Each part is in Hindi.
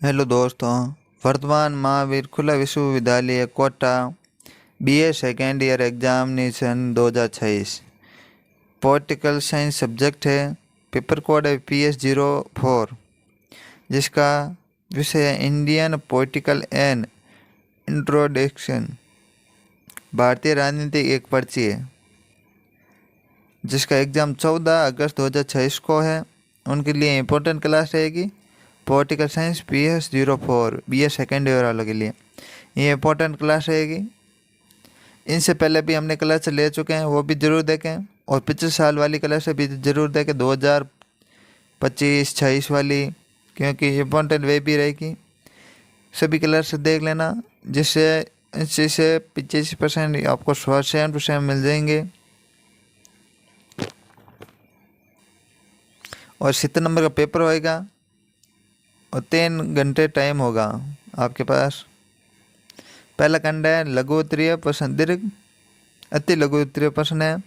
हेलो दोस्तों। वर्तमान महावीर खुला विश्वविद्यालय Kota BA second year examination 2026 political science subject है। पेपर कोड है PS04 जिसका विषय है इंडियन पॉलिटिकल एंड इंट्रोडक्शन। भारतीय राजनीति एक पर्ची है जिसका एग्ज़ाम 14 अगस्त 2026 को है। उनके लिए इम्पोर्टेंट क्लास रहेगी political science PS04 BA second year वालों के लिए ये इम्पोर्टेंट क्लास रहेगी। इनसे पहले भी हमने क्लास ले चुके हैं, वो भी ज़रूर देखें, और पिछले साल वाली क्लास भी ज़रूर देखें 2025-26 वाली, क्योंकि इम्पोर्टेंट वे भी रहेगी। सभी क्लास देख लेना जिससे इससे 85% आपको 7% मिल जाएंगे। और 70 नंबर का पेपर होएगा और 3 घंटे टाइम होगा आपके पास। पहला खंड है लघु उत्तरीय प्रश्न दीर्घ अति लघु उत्तरीय प्रश्न है,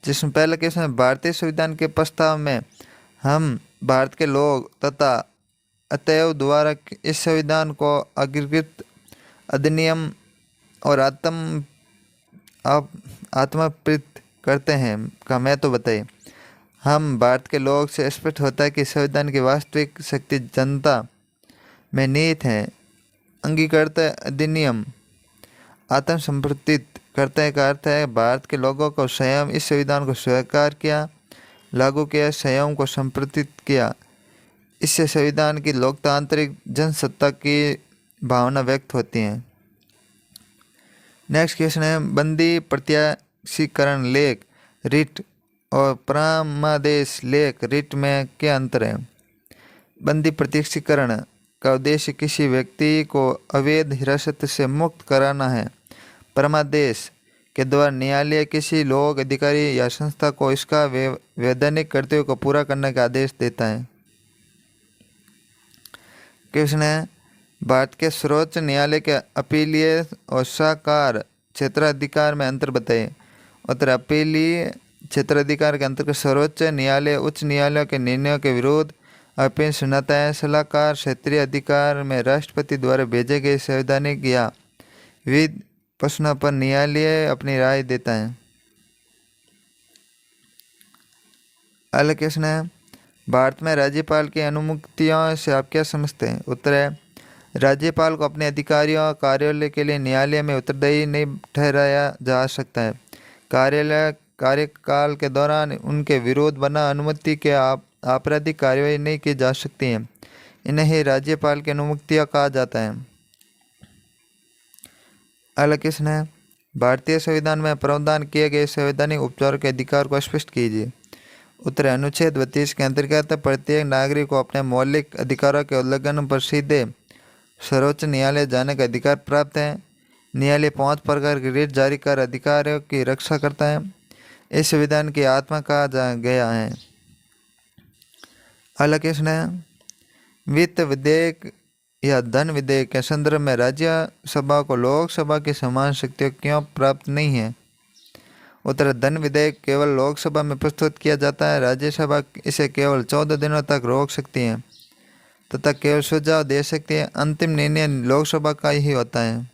जिसमें पहला क्वेश्चन है भारतीय संविधान के प्रस्ताव में हम भारत के लोग तथा अतएव द्वारा इस संविधान को अंगीकृत अधिनियम और आत्मप्रीत करते हैं का महत्व बताइए। हम भारत के लोग से स्पष्ट होता है कि संविधान की वास्तविक शक्ति जनता में निहित है। अंगीकृत अधिनियम आत्मसमर्पित करते का अर्थ है भारत के लोगों को स्वयं इस संविधान को स्वीकार किया, लागू किया, स्वयं को समर्पित किया। इससे संविधान की लोकतांत्रिक जनसत्ता की भावना व्यक्त होती है। नेक्स्ट क्वेश्चन है बंदी प्रत्याशीकरण लेख रिट और परामर्श लेख रिट में क्या अंतर है। बंदी प्रत्याशीकरण का उद्देश्य किसी व्यक्ति को अवैध हिरासत से मुक्त कराना है। परमादेश के द्वारा न्यायालय किसी लोग, अधिकारी या संस्था को इसका वैधानिक कर्तव्य को पूरा करने का आदेश देता है। क्वेश्चन है भारत के सर्वोच्च न्यायालय के अपीलीय और साकार क्षेत्राधिकार में अंतर बताइए। उत्तर अपीलीय क्षेत्राधिकार के अंतर्गत सर्वोच्च न्यायालय उच्च न्यायालयों के निर्णयों के विरुद्ध अपील सुनाता है। सलाहकार क्षेत्रीय अधिकार में राष्ट्रपति द्वारा भेजे गए संवैधानिक या विविध प्रश्नों पर न्यायालय अपनी राय देता है। अगला क्वेश्चन है भारत में राज्यपाल की अनुमतियों से आप क्या समझते हैं। उत्तर है राज्यपाल को अपने अधिकारियों कार्यालय के लिए न्यायालय में उत्तरदायी नहीं ठहराया जा सकता है। कार्यालय कार्यकाल के दौरान उनके विरोध बना अनुमति के आपराधिक कार्रवाई नहीं की जा सकती है। इन्हें ही राज्यपाल की अनुमतियाँ कहा जाता है। अगला क्वेश्चन है भारतीय संविधान में प्रावधान किए गए संवैधानिक उपचार के अधिकार को स्पष्ट कीजिए। उत्तर अनुच्छेद 32 के अंतर्गत प्रत्येक नागरिक को अपने मौलिक अधिकारों के उल्लंघन पर सीधे सर्वोच्च न्यायालय जाने का अधिकार प्राप्त है। न्यायालय 5 प्रकार के रिट जारी कर अधिकारों की रक्षा करता है। इस संविधान की आत्मा कहा गया है। अगला क्वेश्चन है वित्त विधेयक या धन विधेयक के संदर्भ में राज्यसभा को लोकसभा की समान शक्तियाँ क्यों प्राप्त नहीं है। उत्तर धन विधेयक केवल लोकसभा में प्रस्तुत किया जाता है। राज्यसभा इसे केवल 14 दिनों तक रोक सकती है तथा केवल सुझाव दे सकती है। अंतिम निर्णय लोकसभा का ही होता है।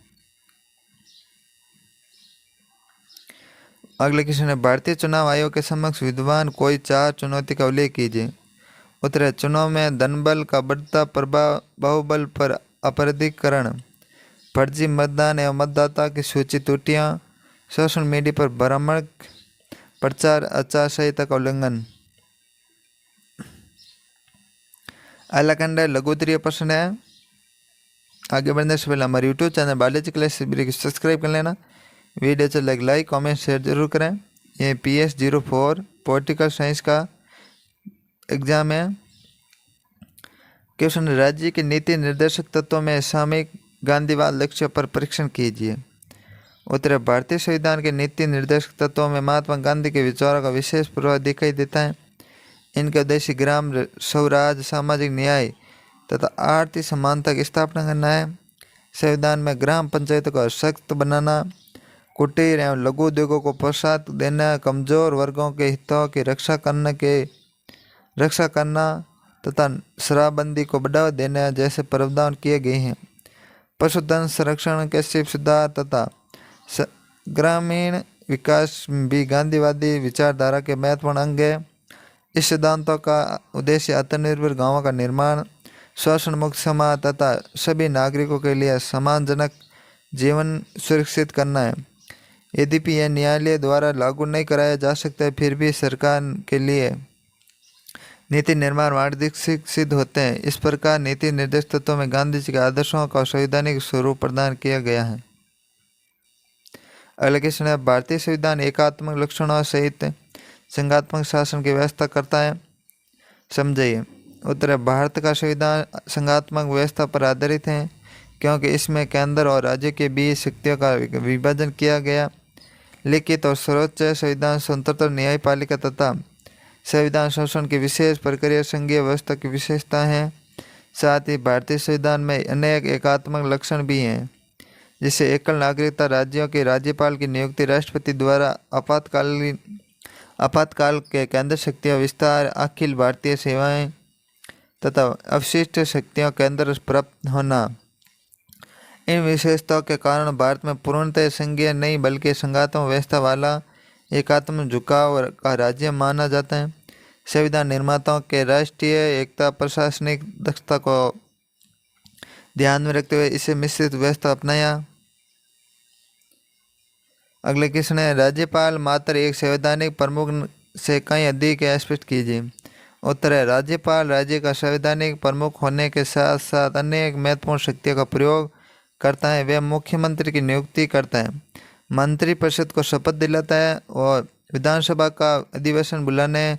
अगले क्वेश्चन है भारतीय चुनाव आयोग के समक्ष विद्यमान कोई 4 चुनौती का उल्लेख कीजिए। उत्तर है चुनाव में धनबल का बढ़ता प्रभाव, बाहुबल पर अपराधीकरण, फर्जी मतदान एवं मतदाता की सूची त्रुटियां, सोशल मीडिया पर भ्रामक प्रचार, आचार संहिता का उल्लंघन। अगला खंड है लघु उत्तरीय प्रश्न है। आगे बढ़ने से पहले हमारे YouTube channel Balaji class subscribe कर लेना। वीडियो अच्छा लगे लाइक कमेंट शेयर जरूर करें। ये PS04 पॉलिटिकल साइंस का एग्जाम है। क्वेश्चन राज्य के नीति निर्देशक तत्वों में सामयिक गांधीवाद लक्ष्य पर परीक्षण कीजिए। उत्तर भारतीय संविधान के नीति निर्देशक तत्वों में महात्मा गांधी के विचारों का विशेष प्रभाव दिखाई देता है। इनका उद्देश्य ग्राम स्वराज, सामाजिक न्याय तथा आर्थिक समानता की स्थापना करना है। संविधान में ग्राम पंचायतों को सशक्त बनाना, कुटीर एवं लघु उद्योगों को प्रोत्साहन देना, कमजोर वर्गों के हितों की रक्षा करना तथा शराबबंदी को बढ़ावा देने जैसे प्रावधान किए गए हैं। पशुधन संरक्षण, कृषि सुधार तथा ग्रामीण विकास भी गांधीवादी विचारधारा के महत्वपूर्ण अंग है। इस सिद्धांतों का उद्देश्य आत्मनिर्भर गांवों का निर्माण, शोषण मुक्त समाज तथा सभी नागरिकों के लिए सम्मानजनक जीवन सुरक्षित करना है। यद्यपि यह न्यायालय द्वारा लागू नहीं कराया जा सकता, फिर भी सरकार के लिए नीति निर्माण मार्गदर्शक सिद्ध होते हैं। इस प्रकार नीति निर्देश तत्वों में गांधी जी के आदर्शों का संवैधानिक स्वरूप प्रदान किया गया है। अगला क्वेश्चन है, भारतीय संविधान एकात्मक लक्षणों सहित संघात्मक शासन की व्यवस्था करता है, समझिए। उत्तर है, भारत का संविधान संघात्मक व्यवस्था पर आधारित है क्योंकि इसमें केंद्र और राज्य के बीच शक्तियों का विभाजन किया गया। लिखित और सर्वोच्च संविधान स्वतंत्र न्यायपालिका तथा संविधान शासन की विशेष प्रक्रिया संघीय व्यवस्था की विशेषता है। साथ ही भारतीय संविधान में अनेक एकात्मक लक्षण भी हैं, जिसे एकल नागरिकता, राज्यों के राज्यपाल की नियुक्ति, राष्ट्रपति द्वारा आपातकाल के केंद्र शक्तियों विस्तार, अखिल भारतीय सेवाएं तथा अवशिष्ट शक्तियों केंद्र प्राप्त होना। इन विशेषताओं के कारण भारत में पूर्णतः संघीय नहीं बल्कि संघात्मक व्यवस्था वाला एकात्मक झुकाव का राज्य माना जाता है। संविधान निर्माताओं के राष्ट्रीय एकता, प्रशासनिक दक्षता को ध्यान में रखते हुए इसे मिश्रित व्यवस्था अपनाया। अगले क्वेश्चन है, राज्यपाल मात्र एक संवैधानिक प्रमुख से कहीं अधिक है, स्पष्ट कीजिए। उत्तर है, राज्यपाल राज्य का संवैधानिक प्रमुख होने के साथ साथ अनेक महत्वपूर्ण शक्तियों का प्रयोग करता है। वह मुख्यमंत्री की नियुक्ति करता है, मंत्रिपरिषद को शपथ दिलाता है और विधानसभा का अधिवेशन बुलाने,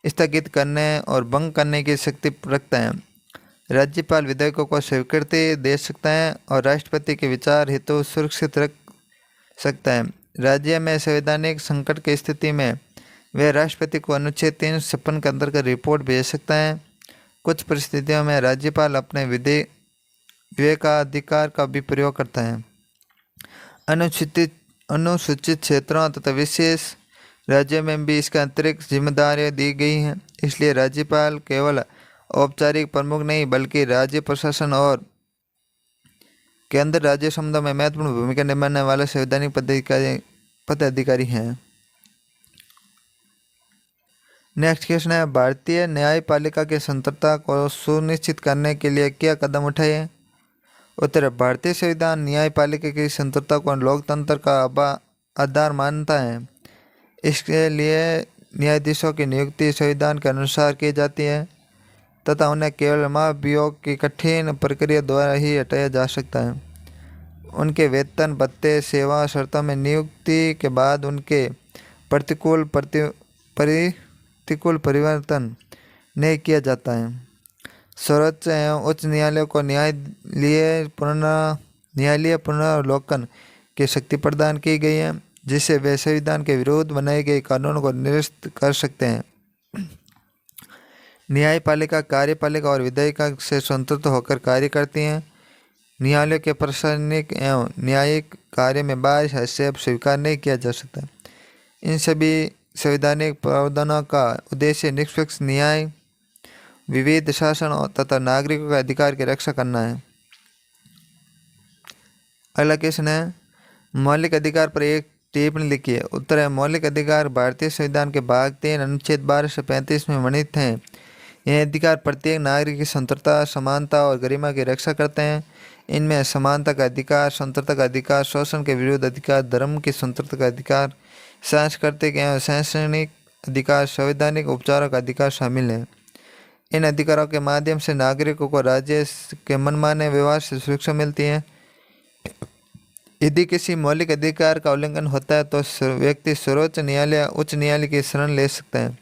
स्थगित करने और भंग करने की शक्ति रखता है। राज्यपाल विधेयकों को स्वीकृति दे सकता है और राष्ट्रपति के विचार हेतु सुरक्षित रख सकता है। राज्य में संवैधानिक संकट की स्थिति में वह राष्ट्रपति को अनुच्छेद 356 के अंतर्गत रिपोर्ट भेज सकता है। कुछ परिस्थितियों में राज्यपाल अपने विवेकाधिकार का भी प्रयोग करता है। अनुसूचित क्षेत्रों तथा विशेष राज्यों में भी इसका अतिरिक्त जिम्मेदारियां दी गई हैं। इसलिए राज्यपाल केवल औपचारिक प्रमुख नहीं बल्कि राज्य प्रशासन और केंद्र राज्य संबंधों में महत्वपूर्ण भूमिका निभाने वाले संवैधानिक पदाधिकारी हैं। नेक्स्ट क्वेश्चन है, भारतीय न्यायपालिका की स्वतंत्रता को सुनिश्चित करने के लिए क्या कदम उठाए। उत्तर, भारतीय संविधान न्यायपालिका की स्वतंत्रता को लोकतंत्र का आधार मानता है। इसके लिए न्यायाधीशों की नियुक्ति संविधान के अनुसार की जाती है तथा उन्हें केवल महाभियोग की कठिन प्रक्रिया द्वारा ही हटाया जा सकता है। उनके वेतन, भत्ते, सेवा शर्तों में नियुक्ति के बाद उनके प्रतिकूल परिवर्तन नहीं किया जाता है। सर्वोच्च एवं उच्च न्यायालय को न्यायालय पुनर्वलोकन की शक्ति प्रदान की गई है, जिससे वे संविधान के विरुद्ध बनाए गए कानून को निरस्त कर सकते हैं। न्यायपालिका कार्यपालिका और विधायिका से स्वतंत्र होकर कार्य करती हैं। न्यायालय के प्रशासनिक एवं न्यायिक कार्य में बाहरी हस्तक्षेप स्वीकार नहीं किया जा सकता। इन सभी संवैधानिक प्रावधानों का उद्देश्य निष्पक्ष न्याय, विविध शासन तथा नागरिकों के अधिकार की रक्षा करना है। अगला क्वेश्चन है, मौलिक अधिकार पर एक टिप्पणी लिखिए। उत्तर है, मौलिक अधिकार भारतीय संविधान के भाग 3 अनुच्छेद 12 से 35 में वर्णित हैं। यह अधिकार प्रत्येक नागरिक की स्वतंत्रता, समानता और गरिमा की रक्षा करते हैं। इनमें समानता का अधिकार, स्वतंत्रता का अधिकार, शोषण के विरुद्ध अधिकार, धर्म की स्वतंत्रता का अधिकार, सांस्कृतिक एवं शैक्षणिक अधिकार, संवैधानिक उपचारों का अधिकार शामिल है। इन अधिकारों के माध्यम से नागरिकों को राज्य के मनमाने व्यवहार से सुरक्षा मिलती है। यदि किसी मौलिक अधिकार का उल्लंघन होता है तो व्यक्ति सर्वोच्च न्यायालय, उच्च न्यायालय की शरण ले सकता है।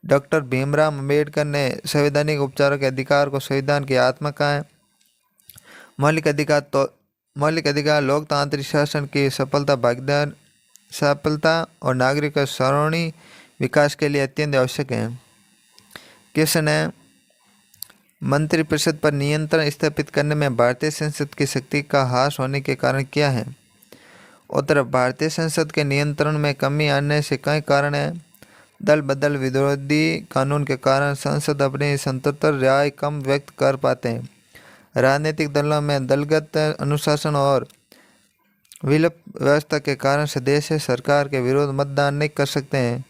डॉक्टर भीमराव अम्बेडकर ने संवैधानिक उपचारों के अधिकार को संविधान की आत्मा कहा है। मौलिक अधिकार लोकतांत्रिक शासन की सफलता और नागरिक का सर्वांगीण विकास के लिए अत्यंत आवश्यक है। क्वेश्चन है, मंत्रिपरिषद पर नियंत्रण स्थापित करने में भारतीय संसद की शक्ति का ह्रास होने के कारण क्या है। उत्तर, भारतीय संसद के नियंत्रण में कमी आने से कई कारण हैं। दल बदल विरोधी कानून के कारण संसद अपनी स्वतंत्र राय कम व्यक्त कर पाते हैं। राजनीतिक दलों में दलगत अनुशासन और विलप व्यवस्था के कारण सदस्य सरकार के विरोध मतदान नहीं कर सकते हैं।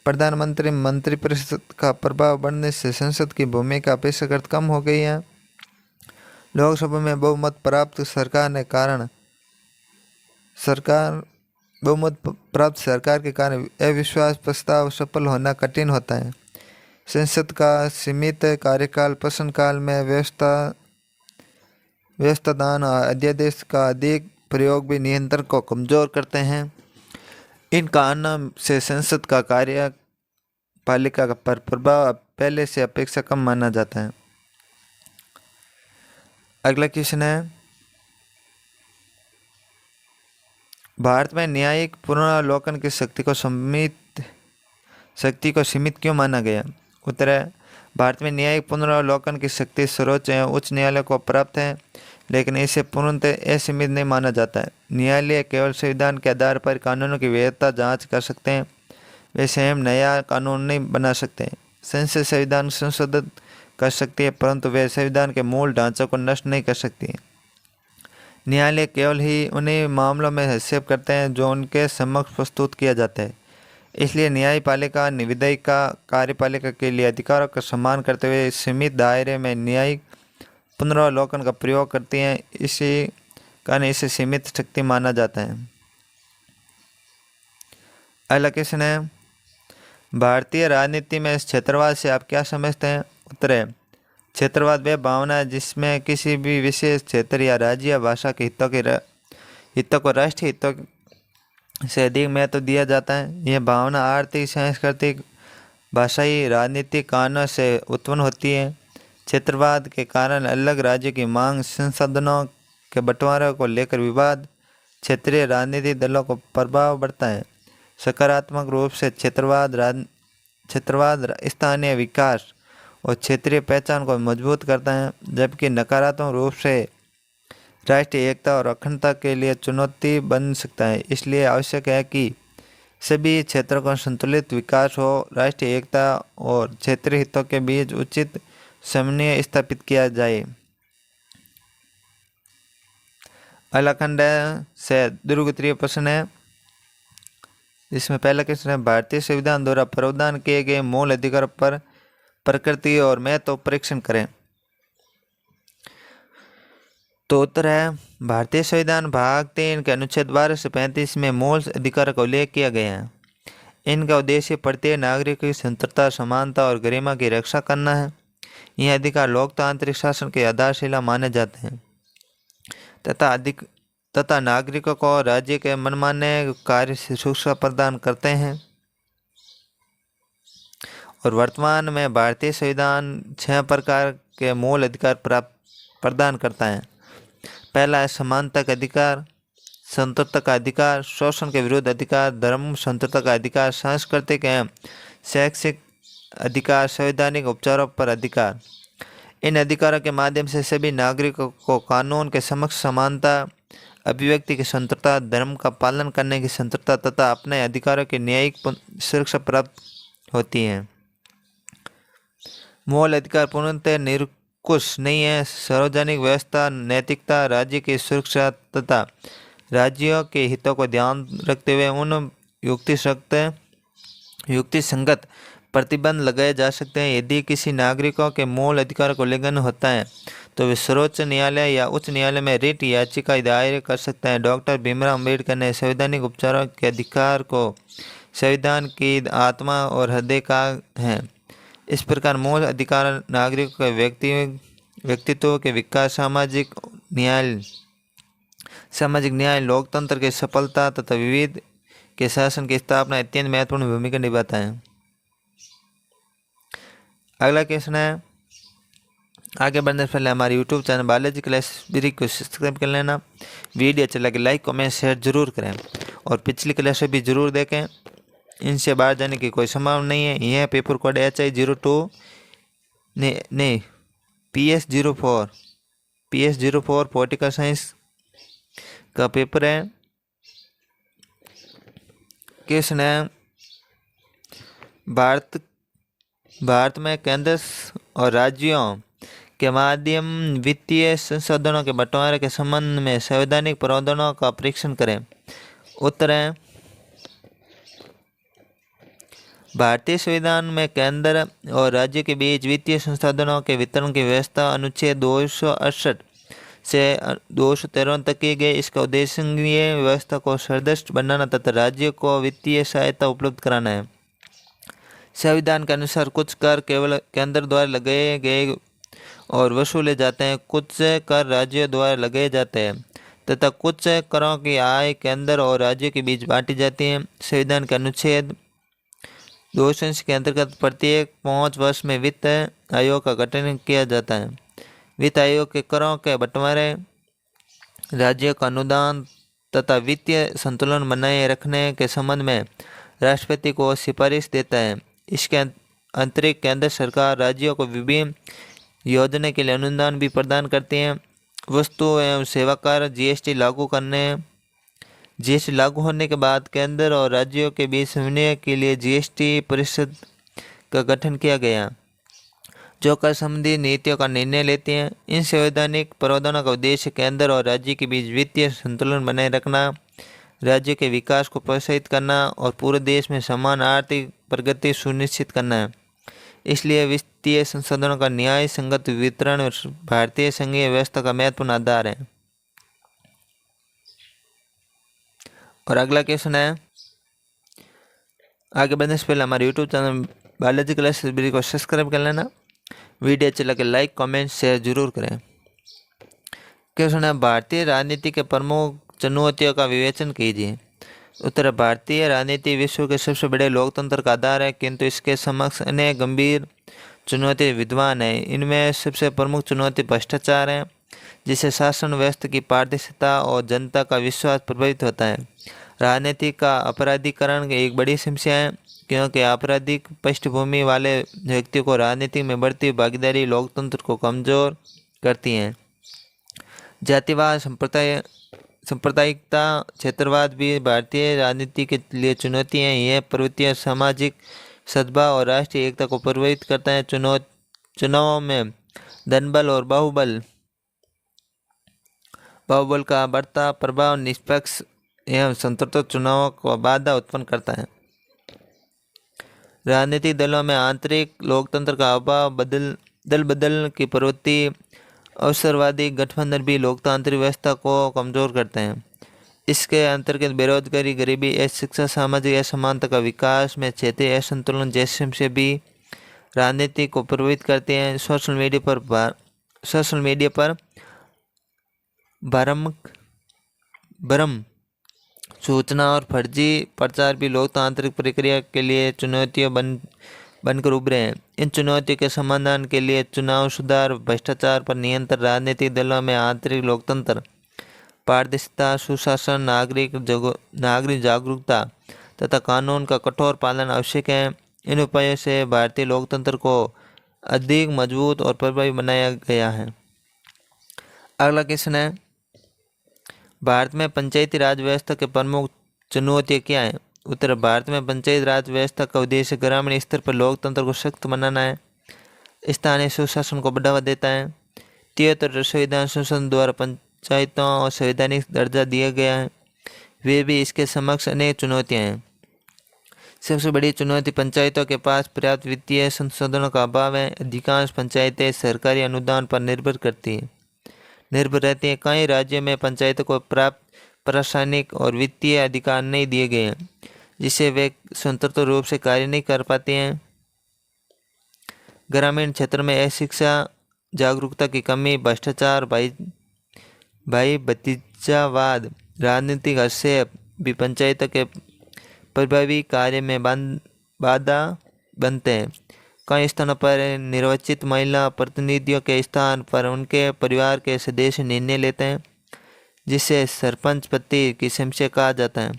प्रधानमंत्री मंत्रिपरिषद का प्रभाव बढ़ने से संसद की भूमिका अपेक्षाकृत कम हो गई है। लोकसभा में बहुमत प्राप्त सरकार के कारण अविश्वास प्रस्ताव सफल होना कठिन होता है। संसद का सीमित कार्यकाल प्रश्नकाल में व्यवस्थादान और अध्यादेश का अधिक प्रयोग भी नियंत्रण को कमजोर करते हैं। इन कारणों से संसद का कार्यपालिका पर प्रभाव पहले से अपेक्षा कम माना जाता है। अगला क्वेश्चन है, भारत में न्यायिक पुनरावलोकन की शक्ति को सीमित क्यों माना गया? उत्तर है, भारत में न्यायिक पुनरावलोकन की शक्ति सर्वोच्च एवं उच्च न्यायालय को प्राप्त है, लेकिन इसे पूर्णतः असीमित नहीं माना जाता है। न्यायालय केवल संविधान के आधार पर कानूनों की वैधता जांच कर सकते हैं, वे स्वयं नया कानून नहीं बना सकते। संसद संविधान संशोधित कर सकती है, परंतु वे संविधान के मूल ढांचों को नष्ट नहीं कर सकती। न्यायालय केवल ही उन्हीं मामलों में हस्तक्षेप करते हैं जो उनके समक्ष प्रस्तुत किया जाता है। इसलिए न्यायपालिका विधायिका कार्यपालिका के लिए अधिकारों का सम्मान करते हुए सीमित दायरे में न्यायिक पुनरावलोकन का प्रयोग करती हैं। इसी कारण इसे सीमित शक्ति माना जाता है। अगला क्वेश्चन है, भारतीय राजनीति में क्षेत्रवाद से आप क्या समझते हैं? उत्तर है, क्षेत्रवाद वह भावना है जिसमें किसी भी विशेष क्षेत्र या राज्य या भाषा के हितों को राष्ट्रीय हितों से अधिक महत्व दिया जाता है। यह भावना आर्थिक, सांस्कृतिक, भाषाई, राजनीतिक कारणों से उत्पन्न होती है। क्षेत्रवाद के कारण अलग राज्यों की मांग, संसाधनों के बंटवारे को लेकर विवाद, क्षेत्रीय राजनीतिक दलों को प्रभाव बढ़ता है। सकारात्मक रूप से क्षेत्रवाद स्थानीय विकास और क्षेत्रीय पहचान को मजबूत करता है, जबकि नकारात्मक रूप से राष्ट्रीय एकता और अखंडता के लिए चुनौती बन सकता है। इसलिए आवश्यक है कि सभी क्षेत्रों का संतुलित विकास हो, राष्ट्रीय एकता और क्षेत्रीय हितों के बीच उचित समन्वय स्थापित किया जाए। अगला खंड से दीर्घोत्तरीय प्रश्न है, जिसमें पहला क्वेश्चन है, भारतीय संविधान द्वारा प्रावधान किए गए मूल अधिकार पर प्रकृति और महत्व परीक्षण करें। तो उत्तर है, भारतीय संविधान भाग 3 के अनुच्छेद 12 से 35 में मूल अधिकार का उल्लेख किया गया है। इनका उद्देश्य प्रत्येक नागरिक की स्वतंत्रता, समानता और गरिमा की रक्षा करना है। यह अधिकार लोकतांत्रिक शासन के आधारशिला माने जाते हैं तथा नागरिकों को राज्य के मनमाने कार्य से सुरक्षा प्रदान करते हैं। और वर्तमान में भारतीय संविधान 6 प्रकार के मूल अधिकार प्रदान करता है। पहला है समानता का अधिकार, स्वतंत्रता का अधिकार, शोषण के विरुद्ध अधिकार, धर्म स्वतंत्रता का अधिकार, सांस्कृतिक एवं शैक्षिक अधिकार, संवैधानिक उपचारों पर अधिकार। इन अधिकारों के माध्यम से सभी नागरिकों को कानून के समक्ष समानता, अभिव्यक्ति की स्वतंत्रता, धर्म का पालन करने की स्वतंत्रता तथा अपने अधिकारों की न्यायिक सुरक्षा प्राप्त होती है। मूल अधिकार पूर्णतः निरंकुश नहीं है। सार्वजनिक व्यवस्था, नैतिकता, राज्य की सुरक्षा तथा राज्यों के हितों को ध्यान रखते हुए उन युक्तिसंगत प्रतिबंध लगाए जा सकते हैं। यदि किसी नागरिकों के मूल अधिकार को उल्लंघन होता है तो वे सर्वोच्च न्यायालय या उच्च न्यायालय में रिट याचिका दायर कर सकते हैं। डॉक्टर भीमराव अम्बेडकर ने संवैधानिक उपचारों के अधिकार को संविधान की आत्मा और हृदय का है। इस प्रकार मूल अधिकार नागरिकों के व्यक्तित्व के विकास, सामाजिक न्याय, लोकतंत्र की सफलता तथा विविध के शासन की स्थापना अत्यंत महत्वपूर्ण भूमिका निभाता है। अगला क्वेश्चन है, आगे बढ़ने से पहले हमारे YouTube चैनल बालाजी क्लास को सब्सक्राइब कर लेना। वीडियो अच्छा लगे लाइक, कमेंट, शेयर जरूर करें और पिछली क्लासें भी जरूर देखें। इनसे बाहर जाने की कोई संभावना नहीं है। यह पेपर कोड HI02 नहीं PS04 पॉलिटिकल साइंस का पेपर है। क्वेश्चन है, भारत भारत में केंद्र और राज्यों के माध्यम वित्तीय संसाधनों के बंटवारे के संबंध में संवैधानिक प्रावधानों का परीक्षण करें। उत्तर है भारतीय संविधान में केंद्र और राज्य के बीच वित्तीय संसाधनों के वितरण की व्यवस्था अनुच्छेद 268 से 213 तक की गई। इसका उद्देश्य संघीय व्यवस्था को सदृढ़ बनाना तथा राज्य को वित्तीय सहायता उपलब्ध कराना है। संविधान के अनुसार कुछ कर केवल केंद्र द्वारा लगाए गए और वसूले जाते हैं, कुछ कर राज्यों द्वारा लगाए जाते हैं तथा कुछ करों की आय केंद्र और राज्यों के बीच बांटी जाती है। संविधान के अनुच्छेद 280 के अंतर्गत प्रत्येक 5 वर्ष में वित्त आयोग का गठन किया जाता है। वित्त आयोग के करों के बंटवारे, राज्यों का अनुदान तथा वित्तीय संतुलन बनाए रखने के संबंध में राष्ट्रपति को सिफारिश देता है। इसके अतिरिक्त केंद्र सरकार राज्यों को विभिन्न योजना के लिए अनुदान भी प्रदान करती है। वस्तु एवं सेवा कर जीएसटी लागू होने के बाद केंद्र और राज्यों के बीच समन्वय के लिए जीएसटी परिषद का गठन किया गया, जो कर संबंधी नीतियों का निर्णय लेती हैं। इन संवैधानिक प्रावधानों का उद्देश्य केंद्र और राज्य के बीच वित्तीय संतुलन बनाए रखना, राज्य के विकास को प्रोत्साहित करना और पूरे देश में समान आर्थिक प्रगति सुनिश्चित करना है। इसलिए वित्तीय संसाधनों का न्याय संगत वितरण भारतीय संघीय व्यवस्था का महत्वपूर्ण आधार है। और अगला क्वेश्चन है, आगे बढ़ने से पहले हमारे यूट्यूब चैनल बायोलॉजी क्लासेस को सब्सक्राइब कर लेना। वीडियो अच्छा लगे लाइक कमेंट शेयर जरूर करें। क्वेश्चन है, भारतीय राजनीति के प्रमुख चुनौतियों का विवेचन कीजिए। उत्तर, भारतीय राजनीति विश्व के सबसे बड़े लोकतंत्र का आधार है, किंतु इसके समक्ष अनेक गंभीर चुनौती विद्यमान है। इनमें सबसे प्रमुख चुनौती भ्रष्टाचार है, जिससे शासन व्यवस्था की पारदर्शिता और जनता का विश्वास प्रभावित होता है। राजनीति का अपराधीकरण एक बड़ी समस्या है, क्योंकि आपराधिक पृष्ठभूमि वाले व्यक्तियों को राजनीति में बढ़ती भागीदारी लोकतंत्र को कमजोर करती है। जातिवाद, सांप्रदायिकता, क्षेत्रवाद भी भारतीय राजनीति के लिए चुनौती हैं। यह प्रवृत्तियां सामाजिक सद्भाव और राष्ट्रीय एकता को प्रभावित करता है। चुनावों में धनबल और बाहुबल का बढ़ता प्रभाव निष्पक्ष एवं स्वतंत्र चुनावों को बाधा उत्पन्न करता है। राजनीतिक दलों में आंतरिक लोकतंत्र का अभाव, दल बदल की प्रवृत्ति, अवसरवादी गठबंधन भी लोकतांत्रिक व्यवस्था को कमजोर करते हैं। इसके अंतर्गत बेरोजगारी, गरीबी, शिक्षा, सामाजिक असमानता का विकास में क्षेत्रीय असंतुलन जैसे समस्या भी राजनीति को प्रभावित करते हैं। सोशल मीडिया पर भ्रम सूचना और फर्जी प्रचार भी लोकतांत्रिक प्रक्रिया के लिए चुनौतियां बनकर उभरे हैं। इन चुनौतियों के समाधान के लिए चुनाव सुधार, भ्रष्टाचार पर नियंत्रण, राजनीतिक दलों में आंतरिक लोकतंत्र, पारदर्शिता, सुशासन, नागरिक जागरूकता तथा कानून का कठोर पालन आवश्यक है। इन उपायों से भारतीय लोकतंत्र को अधिक मजबूत और प्रभावी बनाया गया है। अगला क्वेश्चन है, भारत में पंचायती राज व्यवस्था के प्रमुख चुनौतियाँ क्या हैं? उत्तर, भारत में पंचायत राज व्यवस्था का उद्देश्य ग्रामीण स्तर पर लोकतंत्र को सख्त बनाना है, स्थानीय सुशासन को बढ़ावा देता है। 73 संविधान संशोधन द्वारा पंचायतों और संवैधानिक दर्जा दिया गया है। वे भी इसके समक्ष अनेक चुनौतियाँ हैं। सबसे बड़ी चुनौती पंचायतों के पास पर्याप्त वित्तीय संसाधनों का अभाव है। अधिकांश पंचायतें सरकारी अनुदान पर निर्भर रहती हैं। कई राज्यों में पंचायतों को प्राप्त प्रशासनिक और वित्तीय अधिकार नहीं दिए गए हैं, जिससे वे स्वतंत्र रूप से कार्य नहीं कर पाते हैं। ग्रामीण क्षेत्र में अशिक्षा, जागरूकता की कमी, भ्रष्टाचार, भाई भतीजावाद, राजनीतिक हस्तक्षेप भी पंचायतों के प्रभावी कार्य में बाधा बनते हैं। कई स्थानों पर निर्वाचित महिला प्रतिनिधियों के स्थान पर उनके परिवार के सदस्य निर्णय लेते हैं, जिसे सरपंच पति की समस्या कहा जाता है।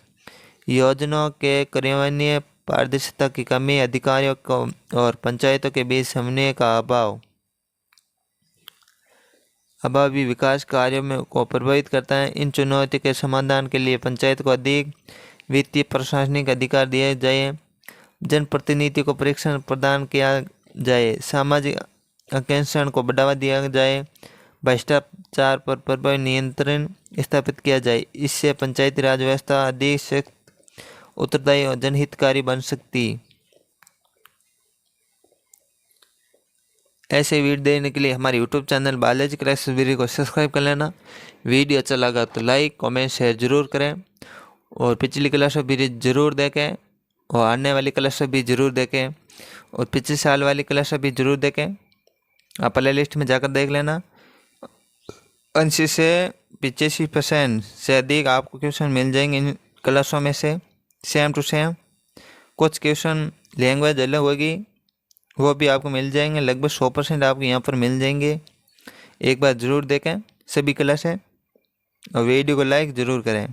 योजनाओं के कार्यान्वयन, पारदर्शिता की कमी, अधिकारियों को और पंचायतों के बीच समन्वय का अभाव भी विकास कार्यों को प्रभावित करता है। इन चुनौतियों के समाधान के लिए पंचायत को अधिक वित्तीय प्रशासनिक अधिकार दिए जाए। जनप्रतिनिधि को परीक्षण प्रदान किया जाए, सामाजिक आकांक्षण को बढ़ावा दिया जाए, भ्रष्टाचार पर प्रभावी नियंत्रण स्थापित किया जाए। इससे पंचायती राज व्यवस्था अधिक सख्त, उत्तरदायी और जनहितकारी बन सकती। ऐसे वीडियो देखने के लिए हमारे YouTube channel Balaji classes video को सब्सक्राइब कर लेना। वीडियो अच्छा लगा तो लाइक कमेंट शेयर जरूर करें और पिछली क्लास भी जरूर देखें और आने वाली क्लास भी जरूर देखें और पिछले साल वाली क्लास भी जरूर देखें। आप प्ले लिस्ट में जाकर देख लेना। 80 से 85% से अधिक आपको क्वेश्चन मिल जाएंगे इन क्लासों में से, सेम टू सेम। कुछ क्वेश्चन लैंग्वेज अलग होगी, वो भी आपको मिल जाएंगे। लगभग 100% आपको यहाँ पर मिल जाएंगे। एक बार ज़रूर देखें सभी क्लासें और वीडियो को लाइक ज़रूर करें।